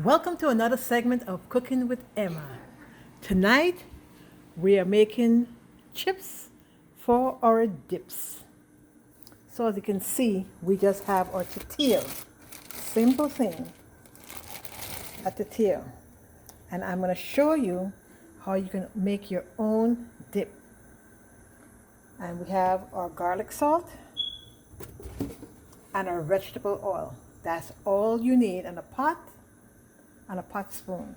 Welcome to another segment of Cooking with Emma. Tonight we are making chips for our dips. So as you can see, we just have our tortilla. Simple thing, a tortilla. And I'm going to show you how you can make your own dip. And we have our garlic salt and our vegetable oil. That's all you need in a pot and a pot spoon.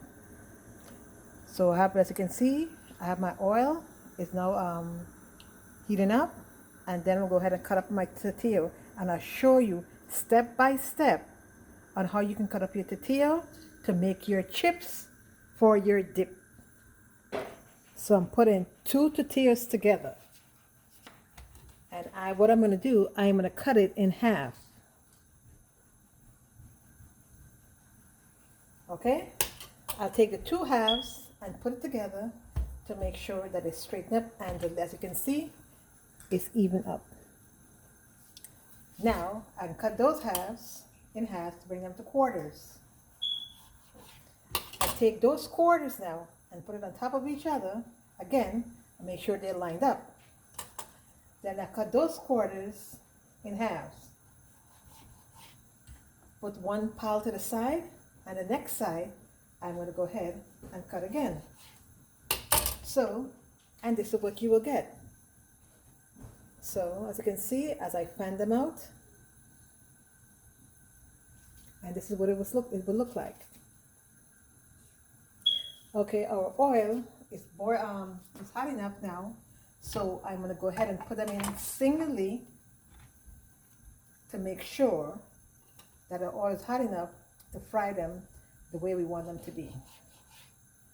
So I have, as you can see, I have my oil. It's now heating up, and then I'll go ahead and cut up my tortilla, and I'll show you step by step on how you can cut up your tortilla to make your chips for your dip. So I'm putting two tortillas together, and what I'm going to do, I'm going to cut it in half. Okay, I'll take the two halves and put it together to make sure that it's straightened up, and as you can see, it's even up. Now I can cut those halves in half to bring them to quarters. I take those quarters now and put it on top of each other again and make sure they're lined up. Then I cut those quarters in halves. Put one pile to the side, and the next side I'm going to go ahead and cut again. So, and this is what you will get. So as you can see, as I fan them out, and this is what it would look like. Okay, our oil is it's hot enough now, so I'm going to go ahead and put them in singly to make sure that our oil is hot enough to fry them the way we want them to be.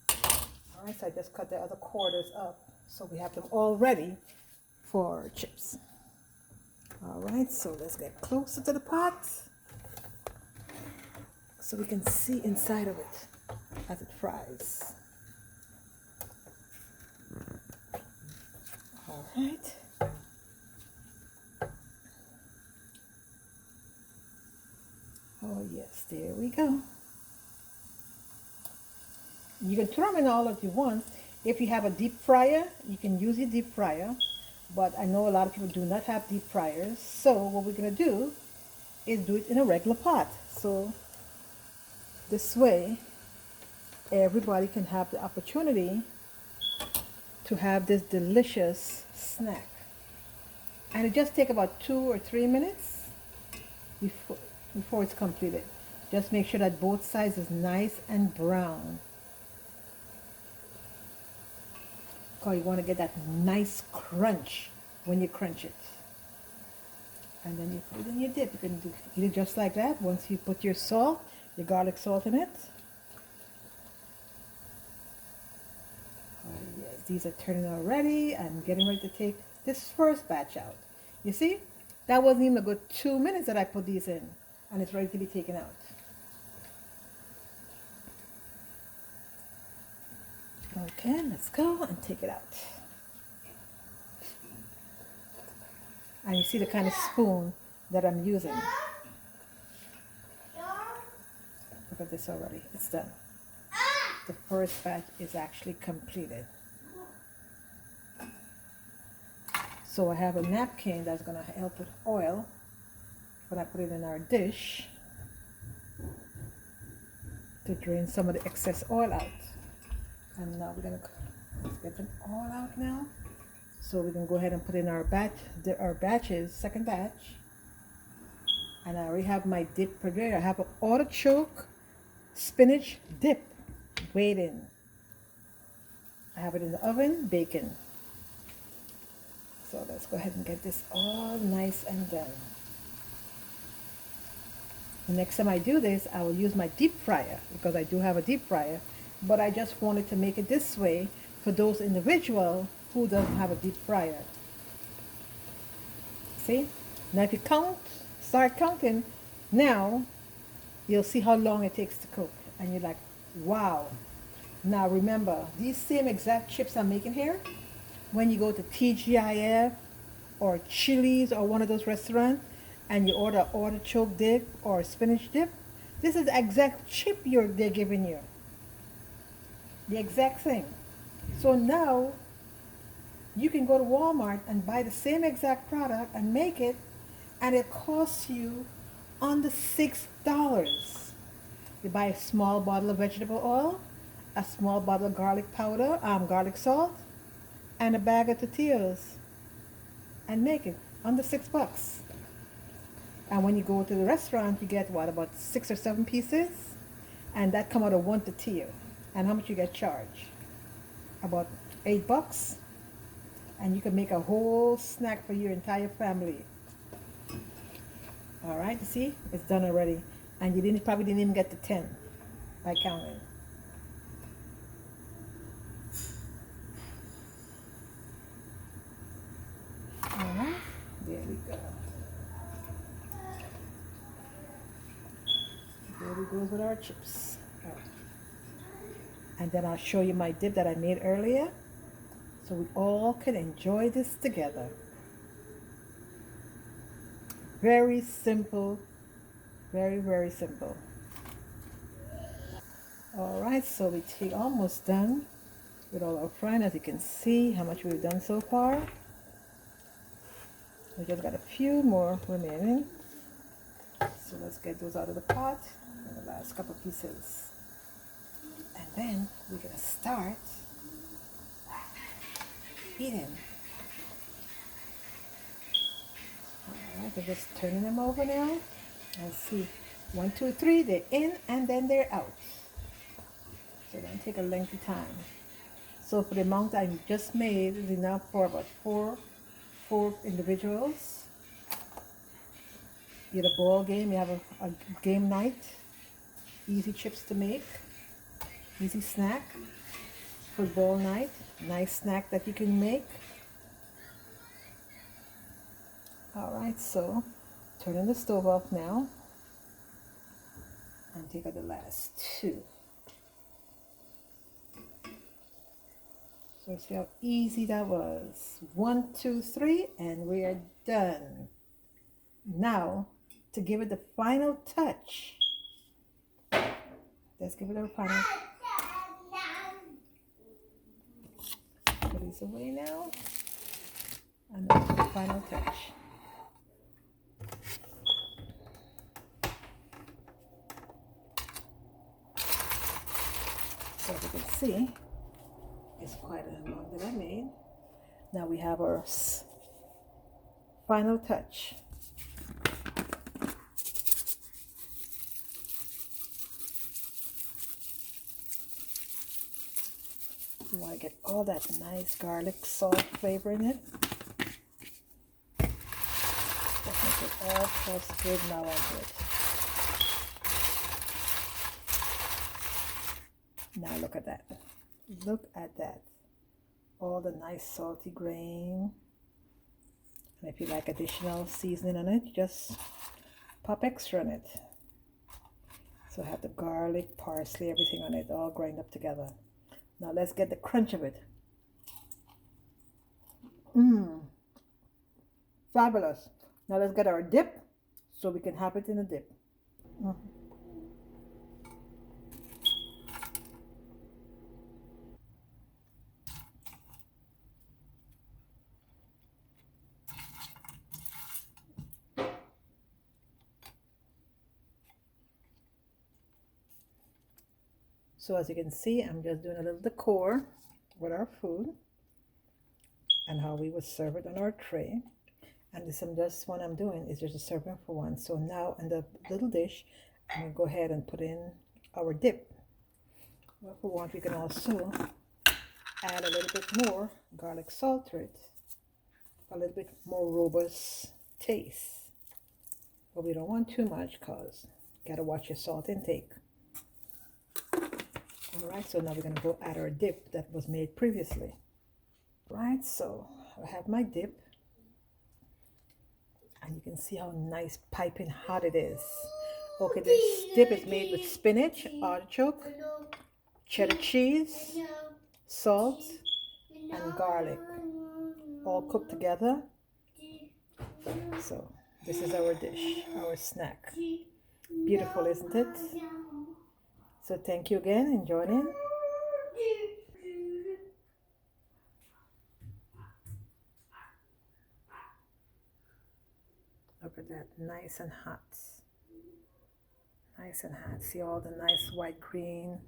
All right, so I just cut the other quarters up so we have them all ready for our chips. All right, so let's get closer to the pot so we can see inside of it as it fries. All right. Oh yes, there we go. You can throw them in all that you want. If you have a deep fryer, you can use your deep fryer, but I know a lot of people do not have deep fryers. So what we're going to do is do it in a regular pot. So this way, everybody can have the opportunity to have this delicious snack. And it just takes about 2 or 3 minutes before it's completed. Just make sure that both sides is nice and brown. Because you want to get that nice crunch when you crunch it. And then you put it in your dip. You can eat it just like that once you put your salt, your garlic salt in it. Oh yes, these are turning already. I'm getting ready to take this first batch out. You see, that wasn't even a good 2 minutes that I put these in, and it's ready to be taken out. Okay, let's go and take it out. And you see the kind of spoon that I'm using. Look at this already, it's done. The first batch is actually completed. So I have a napkin that's going to help with oil when I put it in our dish to drain some of the excess oil out. And now we're going to get them all out now. So we can go ahead and put in our batches, second batch. And I already have my dip prepared. I have an artichoke spinach dip waiting. I have it in the oven, baking. So let's go ahead and get this all nice and done. The next time I do this, I will use my deep fryer because I do have a deep fryer, but I just wanted to make it this way for those individuals who doesn't have a deep fryer. See? Now if you start counting, now you'll see how long it takes to cook. And you're like, wow. Now remember, these same exact chips I'm making here, when you go to TGIF or Chili's or one of those restaurants and you order artichoke dip or spinach dip, This is the exact chip they're giving you. The exact thing. So now you can go to Walmart and buy the same exact product and make it, and it costs you under $6. You buy a small bottle of vegetable oil, a small bottle of garlic powder, garlic salt, and a bag of tortillas, and make it under $6. And when you go to the restaurant, you get what, about 6 or 7 pieces, and that come out of one tortilla. And how much you get charged? About $8, and you can make a whole snack for your entire family. All right, you see, it's done already, and you probably didn't even get to 10 by counting. All right, there we go. There we go with our chips. All right. And then I'll show you my dip that I made earlier, so we all can enjoy this together. Very simple, very, very simple. All right, so we're almost done with all our frying. As you can see how much we've done so far. We just got a few more remaining. So let's get those out of the pot and the last couple pieces. And then we're gonna start eating. All right, we're just turning them over now. And see, 1, 2, 3, they're in and then they're out. So don't take a lengthy time. So for the amount I just made is enough for about four individuals. You had a ball game, you have a game night, easy chips to make, easy snack, football night, nice snack that you can make. All right, so turning the stove off now and take out the last two. So see how easy that was. 1, 2, 3, and we are done. Now, to give it the final touch, let's give it a final. Put these away now, and then the final touch. So as you can see, it's quite an amount that I made. Now we have our final touch. You want to get all that nice garlic salt flavor in it. Just make it all toast good now onto it. Now look at that. Look at that. All the nice salty grain. And if you like additional seasoning on it, just pop extra on it. So I have the garlic, parsley, everything on it, all grind up together. Now let's get the crunch of it. Fabulous. Now let's get our dip so we can have it in a dip. So as you can see, I'm just doing a little decor with our food and how we would serve it on our tray. And this what I'm doing is just a serving for one. So now in the little dish, I'm going to go ahead and put in our dip. Well, if we want, we can also add a little bit more garlic salt to it, a little bit more robust taste. But we don't want too much because you got to watch your salt intake. All right, so now we're going to go add our dip that was made previously. Right, so I have my dip. And you can see how nice piping hot it is. Okay, this dip is made with spinach, artichoke, cheddar cheese, salt, and garlic, all cooked together. So this is our dish, our snack. Beautiful, isn't it? So thank you again and join in. Look at that, nice and hot. Nice and hot. See all the nice white green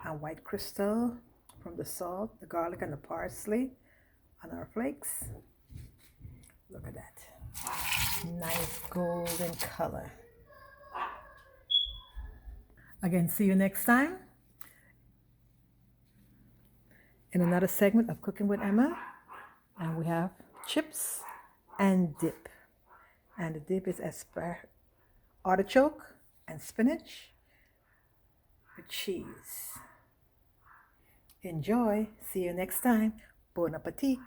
and white crystal from the salt, the garlic, and the parsley on our flakes. Look at that. Nice golden color. Again, see you next time in another segment of Cooking with Emma. And we have chips and dip. And the dip is artichoke and spinach with cheese. Enjoy. See you next time. Bon appetit.